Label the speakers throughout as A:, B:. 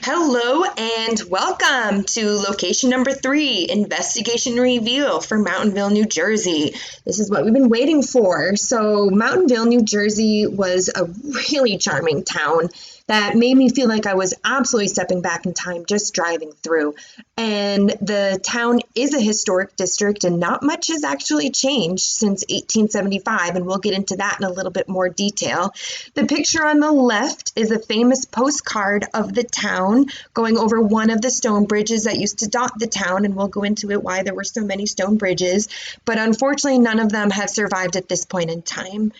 A: Hello and welcome to location number 3, Investigation Review for Mountainville, New Jersey. This is what we've been waiting for. So Mountainville, New Jersey was a really charming town that made me feel like I was absolutely stepping back in time just driving through. And the town is a historic district and not much has actually changed since 1875, and we'll get into that in a little bit more detail. The picture on the left is a famous postcard of the town going over one of the stone bridges that used to dot the town, and we'll go into it why there were so many stone bridges, but unfortunately none of them have survived at this point in time.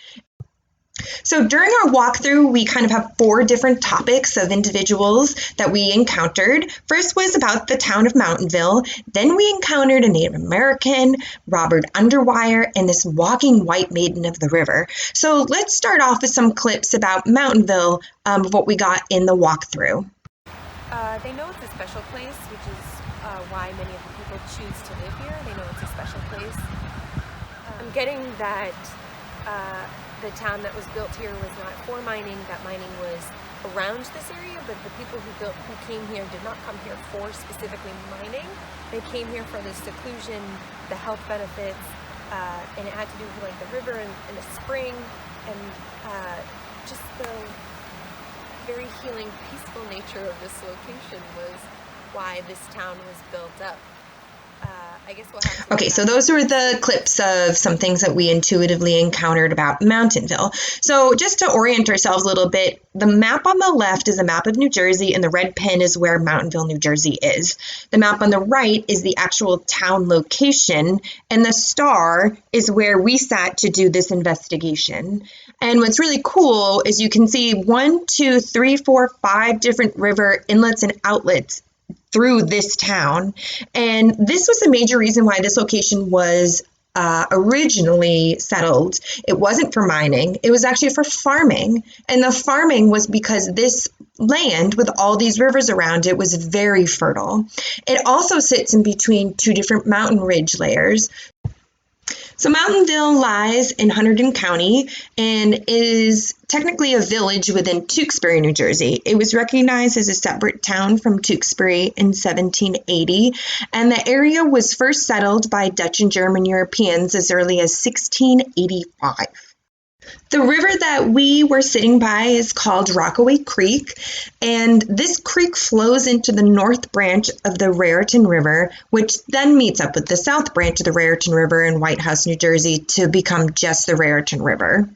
A: So during our walkthrough, we kind of have 4 different topics of individuals that we encountered. First was about the town of Mountainville. Then we encountered a Native American, Robert Underwire, and this walking white maiden of the river. So let's start off with some clips about Mountainville of what we got in the walkthrough.
B: They know it's a special place, which is why many of the people choose to live here. They know it's a special place. I'm getting that the town that was built here was not for mining, that mining was around this area, but the people who came here did not come here for specifically mining. They came here for the seclusion, the health benefits, and it had to do with like the river and the spring, and just the very healing, peaceful nature of this location was why this town was built up. I guess we'll have to
A: Okay, so those were the clips of some things that we intuitively encountered about Mountainville. So just to orient ourselves a little bit, the map on the left is a map of New Jersey, and the red pin is where Mountainville, New Jersey is. The map on the right is the actual town location, and the star is where we sat to do this investigation. And what's really cool is you can see 1, 2, 3, 4, 5 different river inlets and outlets through this town. And this was a major reason why this location was originally settled. It wasn't for mining, it was actually for farming. And the farming was because this land with all these rivers around it was very fertile. It also sits in between 2 different mountain ridge layers. So Mountainville lies in Hunterdon County and is technically a village within Tewksbury, New Jersey. It was recognized as a separate town from Tewksbury in 1780, and the area was first settled by Dutch and German Europeans as early as 1685. The river that we were sitting by is called Rockaway Creek, and this creek flows into the north branch of the Raritan River, which then meets up with the south branch of the Raritan River in White House, New Jersey, to become just the Raritan River.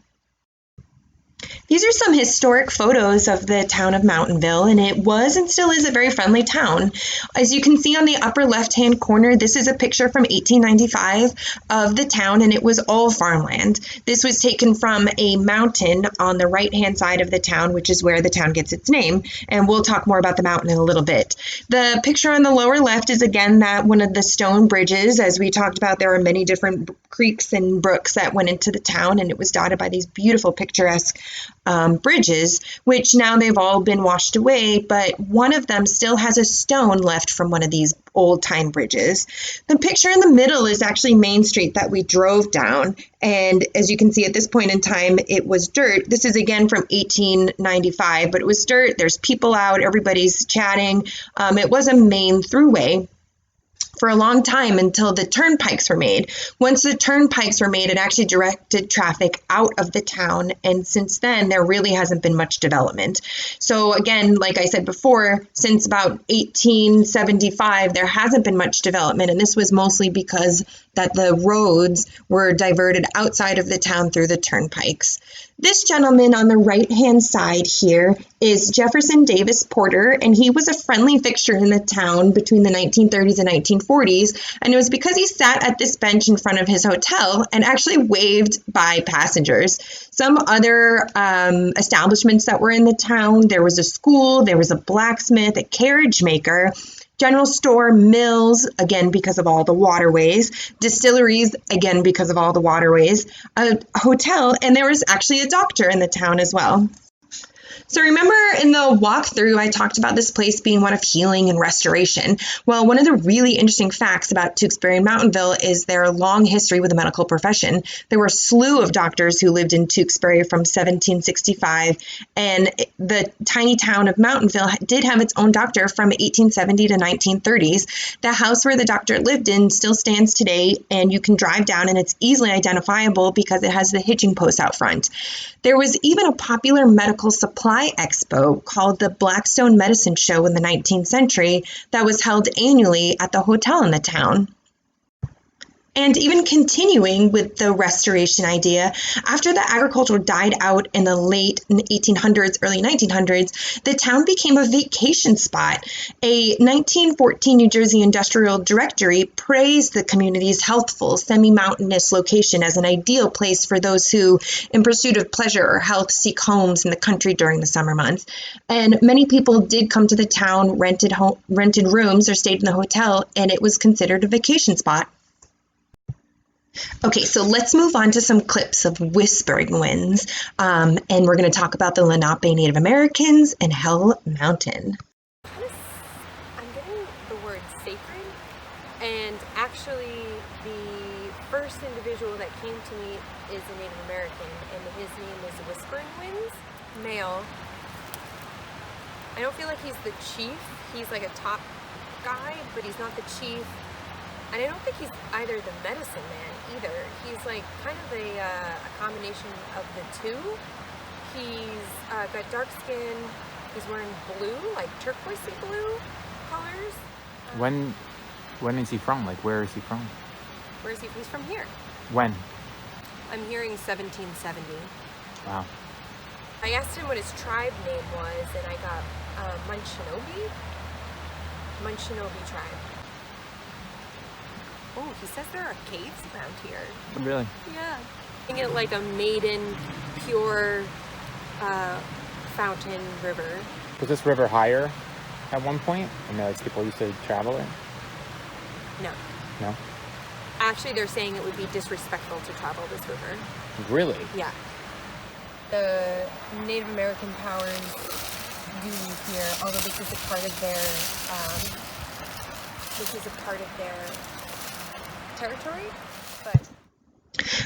A: These are some historic photos of the town of Mountainville, and it was and still is a very friendly town. As you can see on the upper left-hand corner, this is a picture from 1895 of the town, and it was all farmland. This was taken from a mountain on the right-hand side of the town, which is where the town gets its name, and we'll talk more about the mountain in a little bit. The picture on the lower left is again that one of the stone bridges. As we talked about, there are many different creeks and brooks that went into the town, and it was dotted by these beautiful picturesque bridges, which now they've all been washed away, but one of them still has a stone left from one of these old-time bridges. The picture in the middle is actually Main Street that we drove down, and as you can see at this point in time, it was dirt. This is again from 1895, but it was dirt. There's people out, everybody's chatting. It was a main throughway for a long time until the turnpikes were made. Once the turnpikes were made, it actually directed traffic out of the town, and since then there really hasn't been much development. So again, like I said before, since about 1875 there hasn't been much development, and this was mostly because that the roads were diverted outside of the town through the turnpikes. This gentleman on the right-hand side here is Jefferson Davis Porter, and he was a friendly fixture in the town between the 1930s and 1940s, and it was because he sat at this bench in front of his hotel and actually waved by passengers. Some other establishments that were in the town, there was a school, there was a blacksmith, a carriage maker, general store, mills, again because of all the waterways, distilleries, again because of all the waterways, a hotel, and there was actually a doctor in the town as well. So remember in the walkthrough, I talked about this place being one of healing and restoration. Well, one of the really interesting facts about Tewksbury and Mountainville is their long history with the medical profession. There were a slew of doctors who lived in Tewksbury from 1765, and the tiny town of Mountainville did have its own doctor from 1870 to 1930s. The house where the doctor lived in still stands today, and you can drive down, and it's easily identifiable because it has the hitching post out front. There was even a popular medical supply expo called the Blackstone Medicine Show in the 19th century that was held annually at the hotel in the town. And even continuing with the restoration idea, after the agriculture died out in the late 1800s, early 1900s, the town became a vacation spot. A 1914 New Jersey Industrial Directory praised the community's healthful, semi-mountainous location as an ideal place for those who, in pursuit of pleasure or health, seek homes in the country during the summer months. And many people did come to the town, rented rooms, or stayed in the hotel, and it was considered a vacation spot. Okay, so let's move on to some clips of Whispering Winds, and we're going to talk about the Lenape Native Americans and Hell Mountain.
B: I'm getting the word sacred, and actually the first individual that came to me is a Native American, and his name is Whispering Winds, male. I don't feel like he's the chief. He's like a top guy, but he's not the chief. And I don't think he's either the medicine man either. He's like kind of a combination of the two. He's got dark skin. He's wearing blue, like turquoisey blue colors.
C: When is he from? Like, where is he from?
B: Where is he? He's from here.
C: When?
B: I'm hearing 1770.
C: Wow.
B: I asked him what his tribe name was, and I got Munchinobi tribe. Oh, he says there are caves around here.
C: Really?
B: Yeah. Making it like a maiden, pure fountain river.
C: Was this river higher at one point? And like people used to travel it?
B: No.
C: No?
B: Actually, they're saying it would be disrespectful to travel this river.
C: Really?
B: Yeah. The Native American powers use here, although this is a part of their territory, but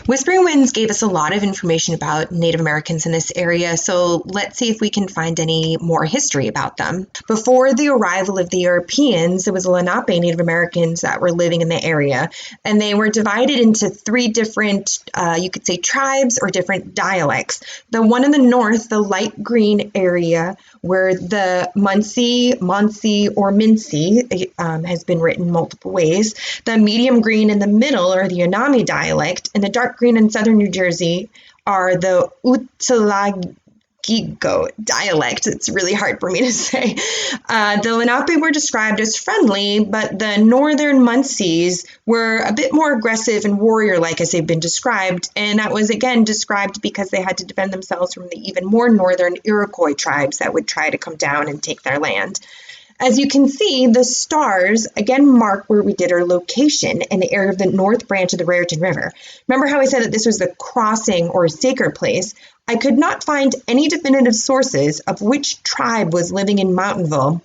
A: Whispering Winds gave us a lot of information about Native Americans in this area, so let's see if we can find any more history about them. Before the arrival of the Europeans, it was Lenape Native Americans that were living in the area, and they were divided into three different, you could say, tribes or different dialects. The one in the north, the light green area, where the Munsee, or Mincy has been written multiple ways. The medium green in the middle are the Unami dialect, and the dark green in southern New Jersey are the Utalagigo dialect. It's really hard for me to say. The Lenape were described as friendly, but the northern Munsees were a bit more aggressive and warrior-like as they've been described, and that was again described because they had to defend themselves from the even more northern Iroquois tribes that would try to come down and take their land. As you can see, the stars again mark where we did our location in the area of the north branch of the Raritan River. Remember how I said that this was the crossing or sacred place? I could not find any definitive sources of which tribe was living in Mountainville.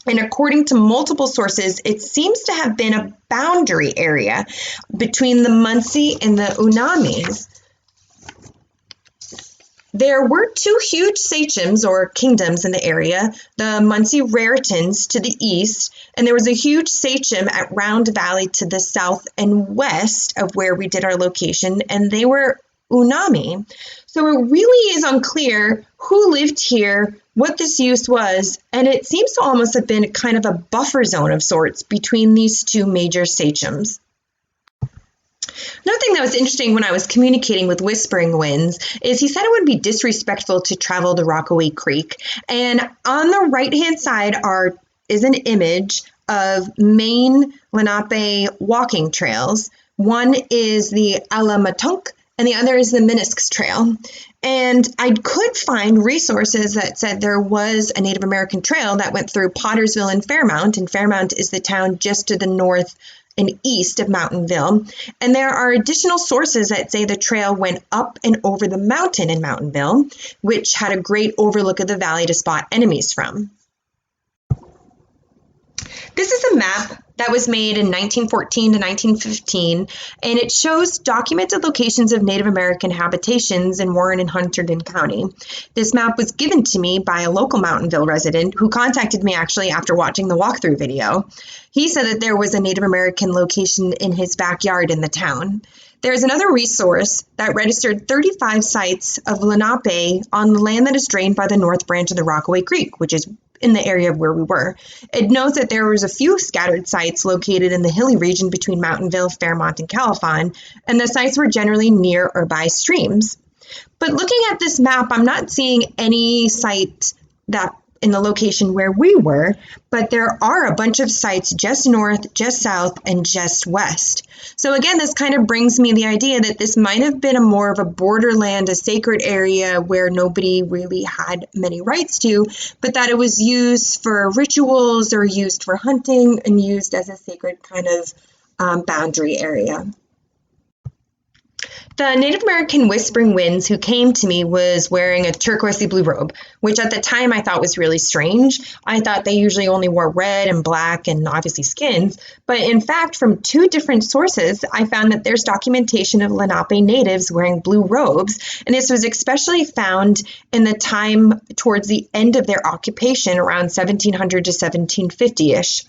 A: And according to multiple sources, it seems to have been a boundary area between the Munsee and the Unamis. There were two huge sachems or kingdoms in the area, the Munsee Raritans to the east, and there was a huge sachem at Round Valley to the south and west of where we did our location, and they were Unami. So it really is unclear who lived here, what this use was, and it seems to almost have been kind of a buffer zone of sorts between these two major sachems. Another thing that was interesting when I was communicating with Whispering Winds is he said it would be disrespectful to travel the Rockaway Creek. And on the right-hand side is an image of main Lenape walking trails. One is the Alamatunk and the other is the Minisks Trail. And I could find resources that said there was a Native American trail that went through Pottersville and Fairmount is the town just to the and east of Mountainville, and there are additional sources that say the trail went up and over the mountain in Mountainville, which had a great overlook of the valley to spot enemies from. This is a map that was made in 1914 to 1915, and it shows documented locations of Native American habitations in Warren and Hunterdon County. This map was given to me by a local Mountainville resident who contacted me actually after watching the walkthrough video. He said that there was a Native American location in his backyard in the town. There is another resource that registered 35 sites of Lenape on the land that is drained by the north branch of the Rockaway Creek, which is in the area of where we were. It notes that there was a few scattered sites located in the hilly region between Mountainville, Fairmont, and Califon, and the sites were generally near or by streams. But looking at this map, I'm not seeing any site that in the location where we were, but there are a bunch of sites just north, just south, and just west. So again, this kind of brings me the idea that this might have been a more of a borderland, a sacred area where nobody really had many rights to, but that it was used for rituals or used for hunting and used as a sacred kind of boundary area. The Native American Whispering Winds who came to me was wearing a turquoisey blue robe, which at the time I thought was really strange. I thought they usually only wore red and black and obviously skins, but in fact from 2 different sources I found that there's documentation of Lenape natives wearing blue robes, and this was especially found in the time towards the end of their occupation around 1700 to 1750-ish.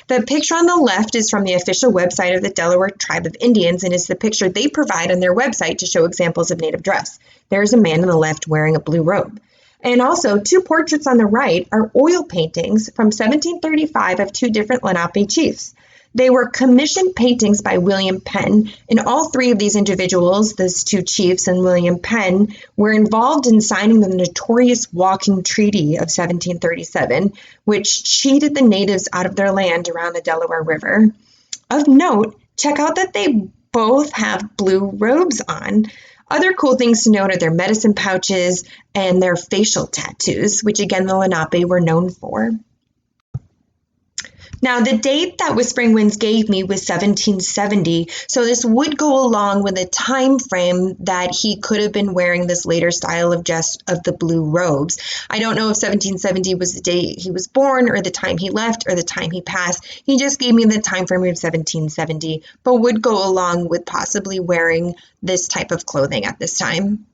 A: The picture on the left is from the official website of the Delaware Tribe of Indians and is the picture they provide on their website to show examples of native dress. There's a man on the left wearing a blue robe. And also, 2 portraits on the right are oil paintings from 1735 of 2 different Lenape chiefs. They were commissioned paintings by William Penn, and all 3 of these individuals, those 2 chiefs and William Penn, were involved in signing the notorious Walking Treaty of 1737, which cheated the natives out of their land around the Delaware River. Of note, check out that they both have blue robes on. Other cool things to note are their medicine pouches and their facial tattoos, which again the Lenape were known for. Now, the date that Whispering Winds gave me was 1770, so this would go along with a time frame that he could have been wearing this later style of the blue robes. I don't know if 1770 was the date he was born or the time he left or the time he passed. He just gave me the time frame of 1770, but would go along with possibly wearing this type of clothing at this time.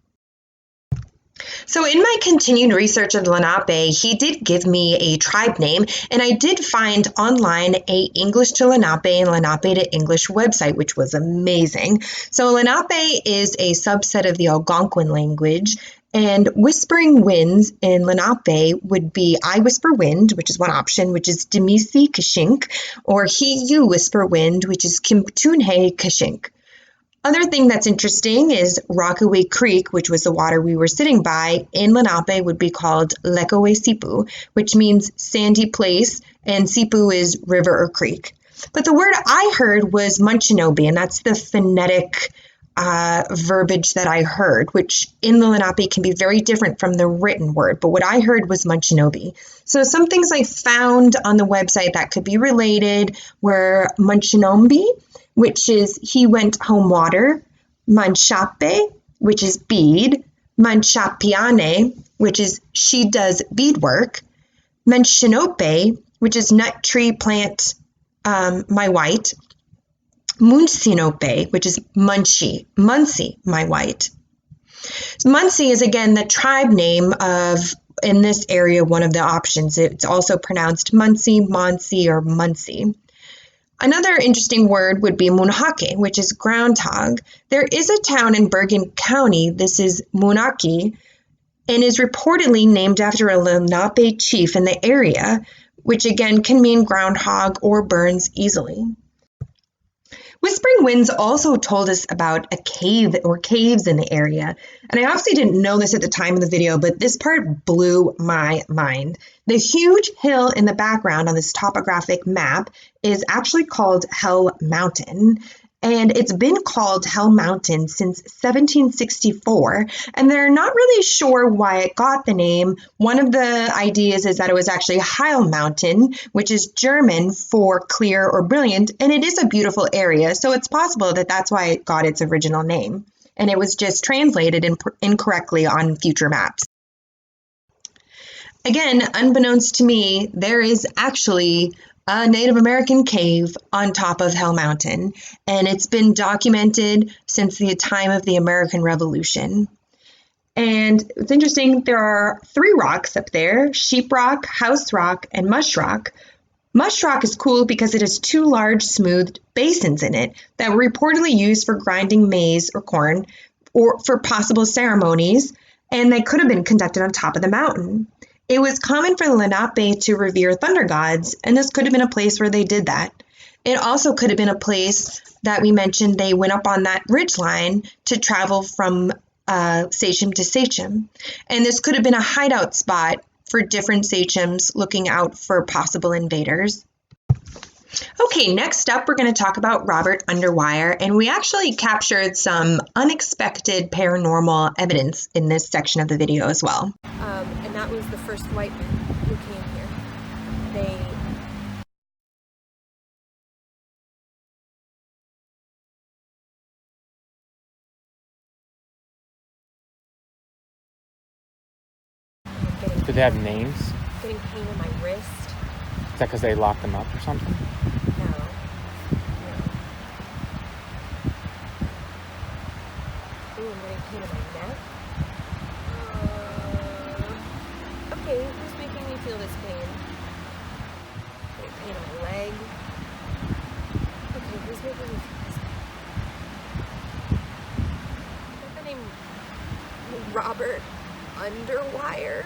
A: So in my continued research of Lenape, he did give me a tribe name, and I did find online a English to Lenape and Lenape to English website, which was amazing. So Lenape is a subset of the Algonquin language, and Whispering Winds in Lenape would be I Whisper Wind, which is one option, which is Demisi Kashink, or He You Whisper Wind, which is Kimtunhe Kashink. Other thing that's interesting is Rockaway Creek, which was the water we were sitting by, in Lenape would be called Lekaway Sipu, which means sandy place, and Sipu is river or creek. But the word I heard was Munchinobi, and that's the phonetic verbiage that I heard, which in the Lenape can be very different from the written word, but what I heard was Munchinobi. So some things I found on the website that could be related were Munchinombi, which is he went home water, Manchape, which is bead, Manchapiane, which is she does beadwork, Menchinope, which is nut tree plant, my white, Munsinope, which is Muncie, my white. Muncie is again the tribe name of, in this area, one of the options. It's also pronounced Muncie, Monsie, or Muncie. Another interesting word would be Munhake, which is groundhog. There is a town in Bergen County, this is Munaki, and is reportedly named after a Lenape chief in the area, which again can mean groundhog or burns easily. Whispering Winds also told us about a cave or caves in the area, and I obviously didn't know this at the time of the video, but this part blew my mind. The huge hill in the background on this topographic map is actually called Hell Mountain, and it's been called Hell Mountain since 1764, and they're not really sure why it got the name. One of the ideas is that it was actually Heil Mountain, which is German for clear or brilliant, and it is a beautiful area, so it's possible that that's why it got its original name, and it was just translated incorrectly on future maps. Again, unbeknownst to me, there is actually a Native American cave on top of Hell Mountain, and it's been documented since the time of the American Revolution. And it's interesting, there are 3 rocks up there: Sheep Rock, House Rock, and Mush Rock. Mush Rock is cool because it has 2 large smooth basins in it that were reportedly used for grinding maize or corn or for possible ceremonies, and they could have been conducted on top of the mountain. It was common for the Lenape to revere thunder gods, and this could have been a place where they did that. It also could have been a place that we mentioned they went up on that ridge line to travel from sachem to sachem. And this could have been a hideout spot for different sachems looking out for possible invaders. Okay, next up we're going to talk about Robert Underwire, and we actually captured some unexpected paranormal evidence in this section of the video as well.
B: And that was the first white men who came here. They
C: Do they have names?
B: getting pain in my wrist.
C: Is that because they locked them up or something?
B: No. No. Ooh, I'm getting pain in my neck. Okay, who's making me feel this pain? Getting pain on my leg. Okay, who's making me feel this pain? Is that the name Robert Underwire?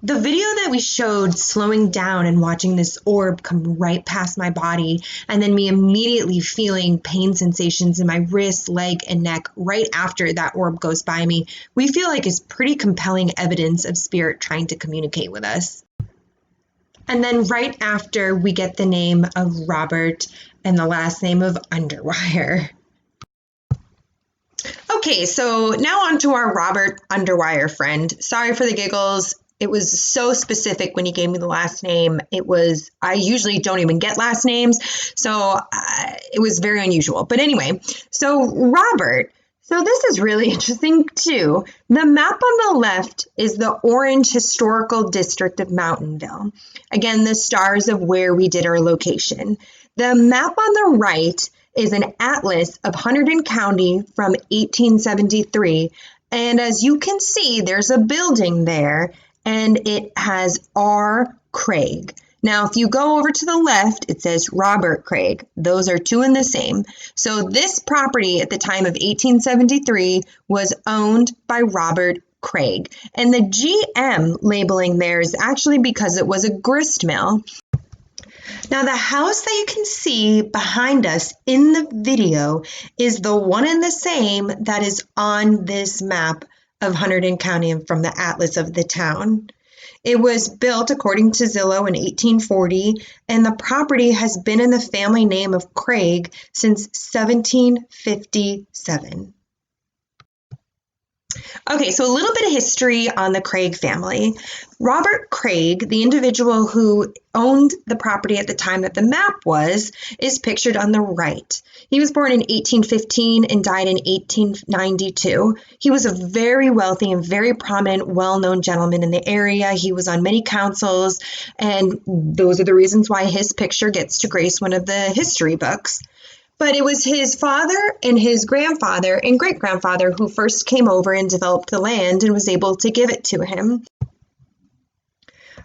A: The video that we showed slowing down and watching this orb come right past my body, and then me immediately feeling pain sensations in my wrist, leg, and neck right after that orb goes by me, we feel like is pretty compelling evidence of spirit trying to communicate with us. And then right after, we get the name of Robert and the last name of Underwire. Okay, so now on to our Robert Underwire friend. Sorry for the giggles. It was so specific when he gave me the last name. I usually don't even get last names, so it was very unusual. But anyway, so Robert, so this is really interesting too. The map on the left is the Orange Historical District of Mountainville. Again, the stars of where we did our location. The map on the right is an atlas of Hunterdon County from 1873. And as you can see, there's a building there, and it has R. Craig. Now, if you go over to the left, it says Robert Craig. Those are 2 and the same. So this property at the time of 1873 was owned by Robert Craig. And the GM labeling there is actually because it was a grist mill. Now, the house that you can see behind us in the video is the one and the same that is on this map of Hunterdon County and from the atlas of the town. It was built according to Zillow in 1840, and the property has been in the family name of Craig since 1757. Okay, so a little bit of history on the Craig family. Robert Craig, the individual who owned the property at the time that the map was, is pictured on the right. He was born in 1815 and died in 1892. He was a very wealthy and very prominent, well-known gentleman in the area. He was on many councils, and those are the reasons why his picture gets to grace one of the history books. But it was his father and his grandfather and great-grandfather who first came over and developed the land and was able to give it to him.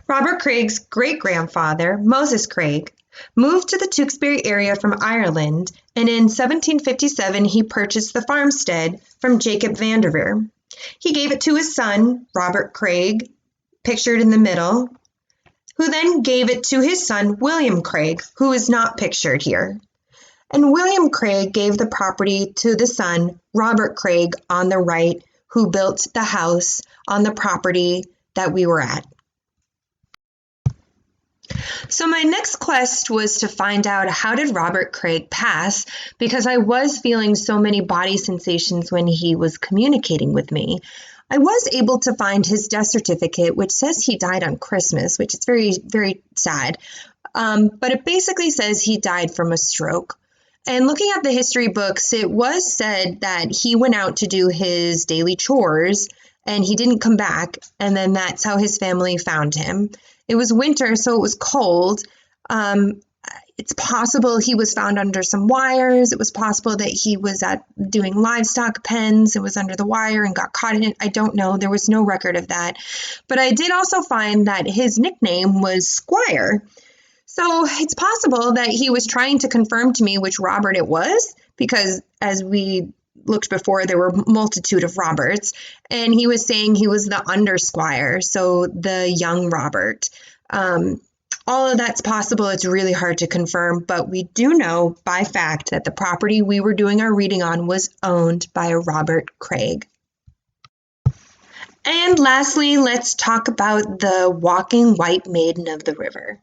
A: Robert Craig's great-grandfather, Moses Craig, moved to the Tewkesbury area from Ireland, and in 1757 he purchased the farmstead from Jacob Vanderveer. He gave it to his son, Robert Craig, pictured in the middle, who then gave it to his son, William Craig, who is not pictured here. And William Craig gave the property to the son, Robert Craig, on the right, who built the house on the property that we were at. So my next quest was to find out, how did Robert Craig pass, because I was feeling so many body sensations when he was communicating with me. I was able to find his death certificate, which says he died on Christmas, which is very, very sad. But it basically says he died from a stroke. And looking at the history books, it was said that he went out to do his daily chores and he didn't come back. And then that's how his family found him. It was winter, so it was cold. Um, it's possible he was found under some wires. It was possible that he was doing livestock pens and was under the wire and got caught in it. I don't know. There was no record of that. But I did also find that his nickname was Squire. So it's possible that he was trying to confirm to me which Robert it was, because as we looked before, there were a multitude of Roberts, and he was saying he was the under-squire, so the young Robert. All of that's possible. It's really hard to confirm, but we do know by fact that the property we were doing our reading on was owned by a Robert Craig. And lastly, let's talk about the Walking White Maiden of the River.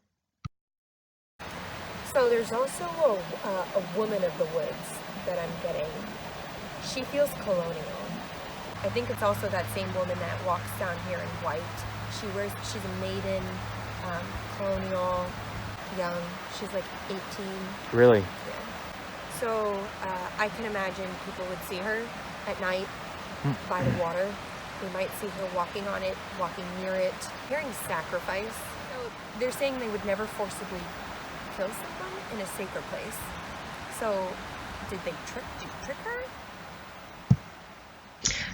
B: So there's also a woman of the woods that I'm getting. She feels colonial. I think it's also that same woman that walks down here in white. She's a maiden, colonial, young. She's like 18.
C: Really?
B: Yeah. So I can imagine people would see her at night by the water. They might see her walking on it, walking near it, hearing sacrifice. So they're saying they would never forcibly kill someone in a sacred place. So did you trick her?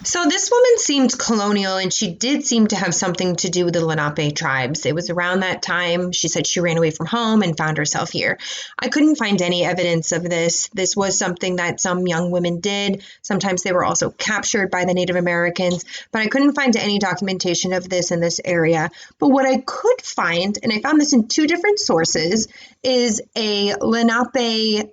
A: So this woman seemed colonial, and she did seem to have something to do with the Lenape tribes. It was around that time she said she ran away from home and found herself here. I couldn't find any evidence of this. This was something that some young women did. Sometimes they were also captured by the Native Americans, but I couldn't find any documentation of this in this area. But what I could find, and I found this in two different sources, is a Lenape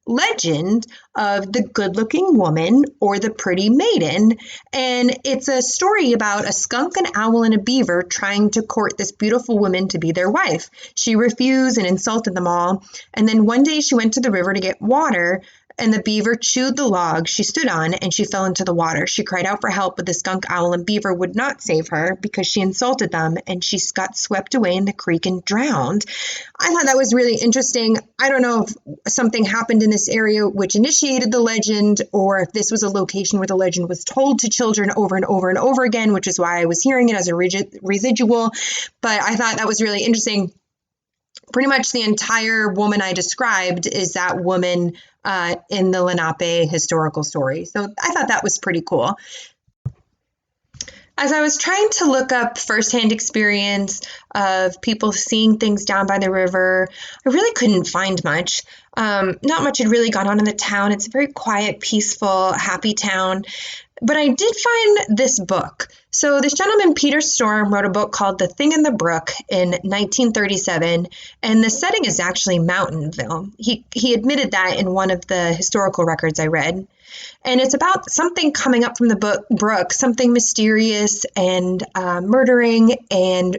A: legend of the good-looking woman or the pretty maiden, and it's a story about a skunk, an owl, and a beaver trying to court this beautiful woman to be their wife. She refused and insulted them all, and then one day she went to the river to get water, and the beaver chewed the log she stood on, and she fell into the water. She cried out for help, but the skunk, owl, and beaver would not save her because she insulted them, and she got swept away in the creek and drowned. I thought that was really interesting. I don't know if something happened in this area which initiated the legend, or if this was a location where the legend was told to children over and over and over again, which is why I was hearing it as a residual. But I thought that was really interesting. Pretty much the entire woman I described is that woman in the Lenape historical story. So I thought that was pretty cool. As I was trying to look up firsthand experience of people seeing things down by the river, I really couldn't find much. Not much had really gone on in the town. It's a very quiet, peaceful, happy town. But I did find this book. So this gentleman, Peter Storm, wrote a book called The Thing in the Brook in 1937, and the setting is actually Mountainville. He admitted that in one of the historical records I read. And it's about something coming up from the brook, something mysterious and murdering and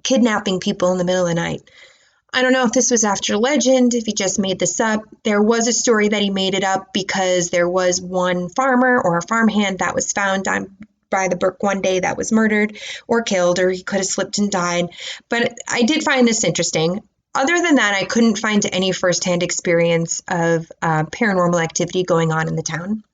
A: kidnapping people in the middle of the night. I don't know if this was after legend, if he just made this up. There was a story that he made it up because there was one farmer or a farmhand that was found down by the brook one day that was murdered or killed, or he could have slipped and died. But I did find this interesting. Other than that, I couldn't find any firsthand experience of paranormal activity going on in the town.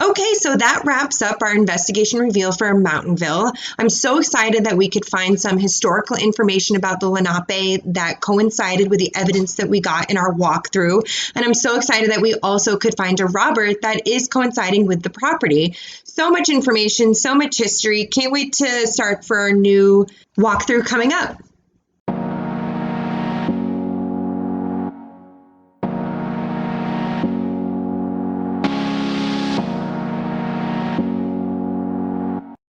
A: Okay, so that wraps up our investigation reveal for Mountainville. I'm so excited that we could find some historical information about the Lenape that coincided with the evidence that we got in our walkthrough. And I'm so excited that we also could find a Robert that is coinciding with the property. So much information, so much history. Can't wait to start for our new walkthrough coming up.